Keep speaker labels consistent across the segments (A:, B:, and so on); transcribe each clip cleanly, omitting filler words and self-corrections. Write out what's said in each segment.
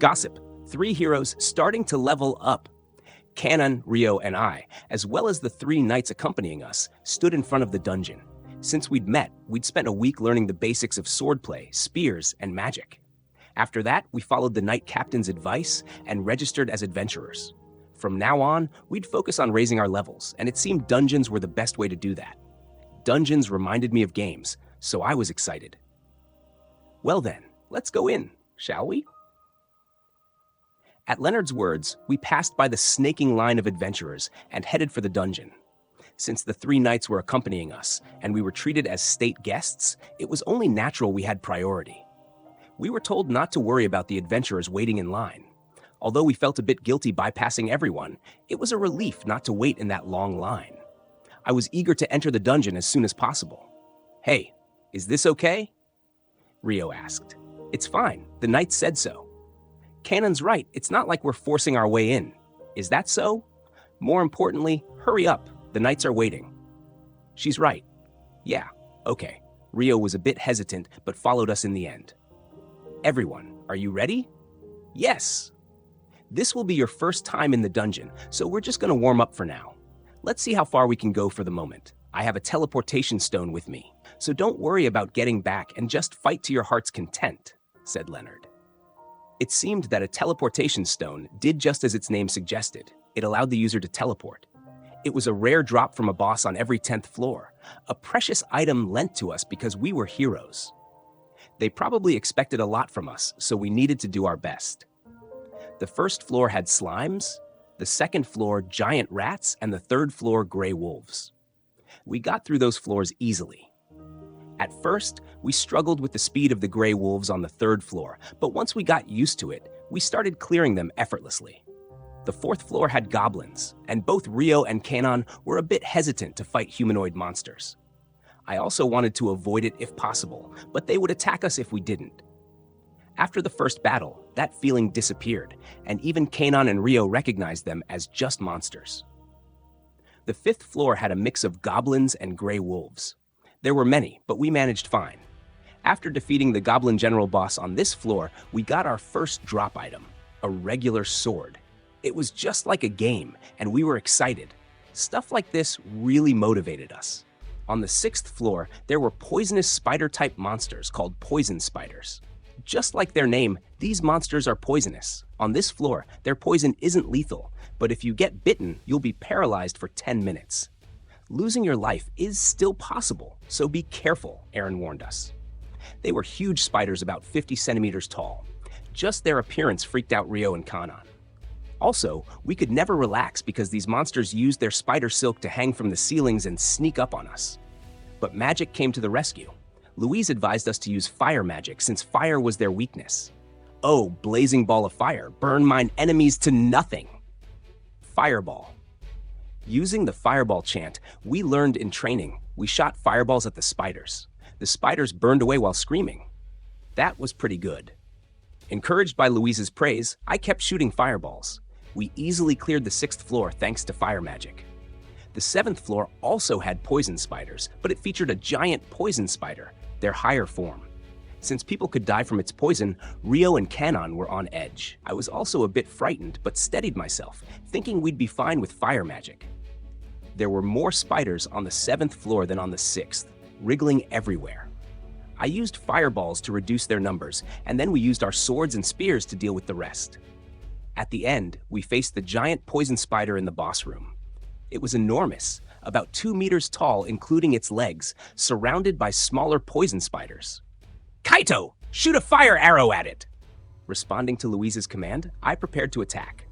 A: Gossip, 3 heroes starting to level up. Kanon, Rio, and I, as well as the 3 knights accompanying us, stood in front of the dungeon. Since we'd met, we'd spent a week learning the basics of swordplay, spears, and magic. After that, we followed the knight captain's advice and registered as adventurers. From now on, we'd focus on raising our levels, and it seemed dungeons were the best way to do that. Dungeons reminded me of games, so I was excited. Well then, let's go in, shall we? At Leonard's words, we passed by the snaking line of adventurers and headed for the dungeon. Since the 3 knights were accompanying us and we were treated as state guests, it was only natural we had priority. We were told not to worry about the adventurers waiting in line. Although we felt a bit guilty bypassing everyone, it was a relief not to wait in that long line. I was eager to enter the dungeon as soon as possible. "Hey, is this okay?" Rio asked. "It's fine, the knights said so." Kanon's right, it's not like we're forcing our way in. Is that so? More importantly, hurry up, the knights are waiting. She's right. Yeah, okay. Rio was a bit hesitant, but followed us in the end. Everyone, are you ready? Yes. This will be your first time in the dungeon, so we're just gonna warm up for now. Let's see how far we can go for the moment. I have a teleportation stone with me, so don't worry about getting back and just fight to your heart's content, said Leonard. It seemed that a teleportation stone did just as its name suggested. It allowed the user to teleport. It was a rare drop from a boss on every 10th floor, a precious item lent to us because we were heroes. They probably expected a lot from us, so we needed to do our best. The first floor had slimes, the second floor giant rats, and the third floor gray wolves. We got through those floors easily. At first, we struggled with the speed of the gray wolves on the third floor, but once we got used to it, we started clearing them effortlessly. The fourth floor had goblins, and both Rio and Kanon were a bit hesitant to fight humanoid monsters. I also wanted to avoid it if possible, but they would attack us if we didn't. After the first battle, that feeling disappeared, and even Kanon and Rio recognized them as just monsters. The fifth floor had a mix of goblins and gray wolves. There were many, but we managed fine. After defeating the goblin general boss on this floor, we got our first drop item, a regular sword. It was just like a game, and we were excited. Stuff like this really motivated us. On the sixth floor, there were poisonous spider-type monsters called poison spiders. Just like their name, these monsters are poisonous. On this floor, their poison isn't lethal, but if you get bitten, you'll be paralyzed for 10 minutes. Losing your life is still possible, so be careful, Aaron warned us. They were huge spiders about 50 centimeters tall. Just their appearance freaked out Rio and Kanon. Also, we could never relax because these monsters used their spider silk to hang from the ceilings and sneak up on us. But magic came to the rescue. Louise advised us to use fire magic since fire was their weakness. Oh, blazing ball of fire, burn mine enemies to nothing. Fireball. Using the fireball chant we learned in training, we shot fireballs at the spiders. The spiders burned away while screaming. That was pretty good. Encouraged by Louise's praise, I kept shooting fireballs. We easily cleared the 6th floor thanks to fire magic. The 7th floor also had poison spiders, but it featured a giant poison spider, their higher form. Since people could die from its poison, Rio and Kanon were on edge. I was also a bit frightened, but steadied myself, thinking we'd be fine with fire magic. There were more spiders on the 7th floor than on the 6th, wriggling everywhere. I used fireballs to reduce their numbers, and then we used our swords and spears to deal with the rest. At the end, we faced the giant poison spider in the boss room. It was enormous, about 2 meters tall, including its legs, surrounded by smaller poison spiders. "Kaito, shoot a fire arrow at it!" Responding to Louise's command, I prepared to attack.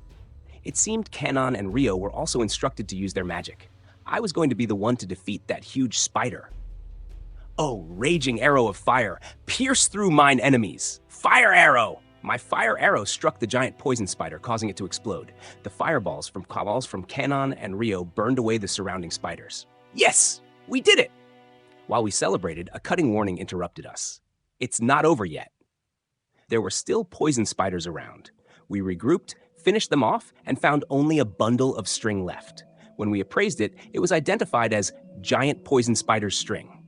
A: It seemed Kanon and Rio were also instructed to use their magic. I was going to be the one to defeat that huge spider. Oh, raging arrow of fire, pierce through mine enemies! Fire arrow! My fire arrow struck the giant poison spider, causing it to explode. The fireballs from Kanon and Rio burned away the surrounding spiders. Yes! We did it! While we celebrated, a cutting warning interrupted us. It's not over yet. There were still poison spiders around. We regrouped, finished them off, and found only a bundle of string left. When we appraised it, it was identified as giant poison spider string.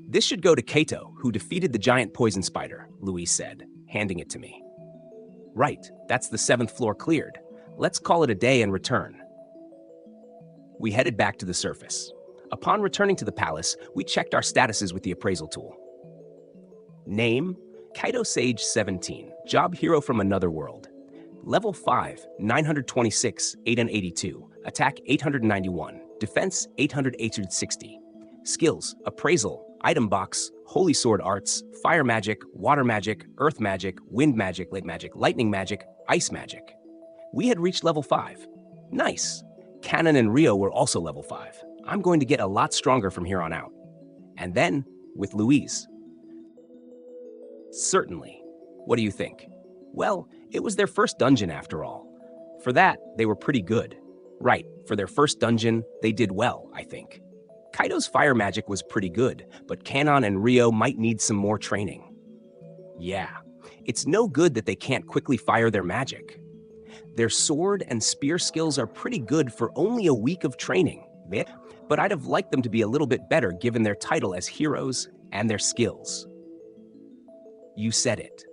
A: This should go to Kaito, who defeated the giant poison spider, Louise said, handing it to me. Right, that's the 7th floor cleared. Let's call it a day and return. We headed back to the surface. Upon returning to the palace, we checked our statuses with the appraisal tool. Name, Kaito Sage 17, job hero from another world. Level 5, 926, 882, attack 891, defense 860. Skills, appraisal, item box, holy sword arts, fire magic, water magic, earth magic, wind magic, lightning magic, ice magic. We had reached level 5. Nice. Kanon and Rio were also level 5. I'm going to get a lot stronger from here on out. And then, with Louise. Certainly. What do you think? Well, it was their first dungeon after all. For that, they were pretty good. Right, for their first dungeon, they did well, I think. Kaito's fire magic was pretty good, but Kanon and Rio might need some more training. Yeah, it's no good that they can't quickly fire their magic. Their sword and spear skills are pretty good for only a week of training, but I'd have liked them to be a little bit better given their title as heroes and their skills. You said it.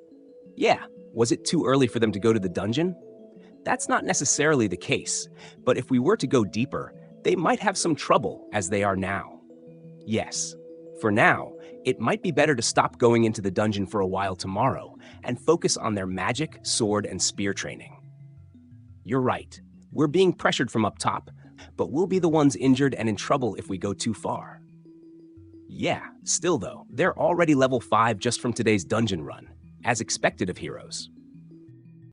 A: Yeah, was it too early for them to go to the dungeon? That's not necessarily the case, but if we were to go deeper, they might have some trouble as they are now. Yes, for now, it might be better to stop going into the dungeon for a while tomorrow and focus on their magic, sword, and spear training. You're right, we're being pressured from up top, but we'll be the ones injured and in trouble if we go too far. Yeah, still though, they're already level 5 just from today's dungeon run, as expected of heroes.